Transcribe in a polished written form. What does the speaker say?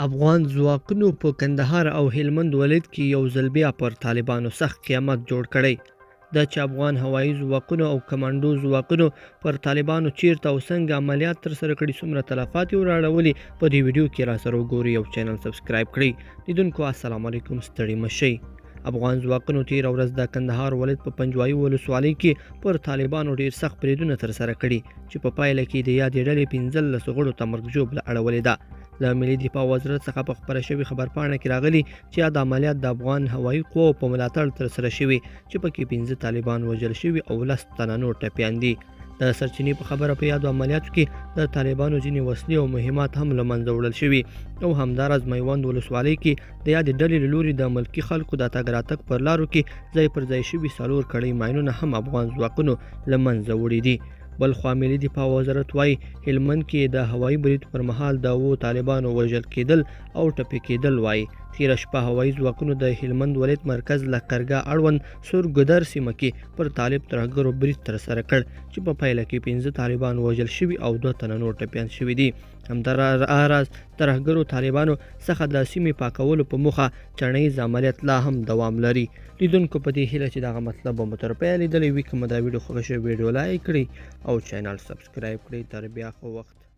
افغان ځواکونو په کندهار او هلمند ولایت کې یو ځل بیا پر طالبانو سخت قیامت جوړ کړی. دا چې افغان هوایي ځواکونو او کمانډو ځواکونو پر طالبانو چیرته او څنګه عملیات ترسره کړي، څومره تلفات یې وراړولي، په دې ویډیو کې راسره وګورئ او چینل سبسکرایب کړئ. لیدونکو السلام علیکم، ستړي مه شئ. افغان ځواکونو تېره ورځ د کندهار ولایت په پنجوایي ولسوالۍ کې پر طالبانو ډېر سخت بریدونه ترسره کړي چې په پایله کې د یادې ډلې 15 غړو ته مرګ ژوبله اړولې ده. له ملي دفاع وزارت څخه په خپره شوې خبرپاڼه کې راغلي چې دا عملیات د افغان هوایي قواو په ملاتړ ترسره شوي چې پکې 15 طالبان وژل شوي او 10 تنه نور ټپیان دي. د سرچینې په خبره په یادو عملیاتو کې د طالبانو ځینې وسلې او مهمات هم له منځه وړل شوي او همداراز میوند ولسوالۍ کې د یادې ډلې له لوري د ملکي خلکو د تګ راتګ پر لارو کې ځای پر ځای شوي 4 کړۍ ماینونه هم افغان ځواکونو له منځه وړي دي. بلخوا ملي دفاع وزارت وایي هلمند کې د هوایي برید پر مهال د 7 طالبانو وژل کېدل او ټپي کېدل وایي. تېره شپه هوایي ځواکونو د هلمند ولایت مرکز لښکرګاه اړوند سورګدر سیمه کې پر طالب ترهګرو برید ترسره کړ چې په پایله کې 15 طالبان وژل شوي او 2 تنه نور ټپیان شوي دي. همداراز ترهګرو طالبانو څخه د سیمې پاکولو په موخه چڼیز عملیات لا هم دوام لري. لیدونکو په دې هیله چې دغه مطلب به مو تر پایه لیدلی وي، که مو دا ویډیو خوښه شوې ویډیو لایک کړئ او چینل سبسکرایب کړئ. تر بیا ښه وخت.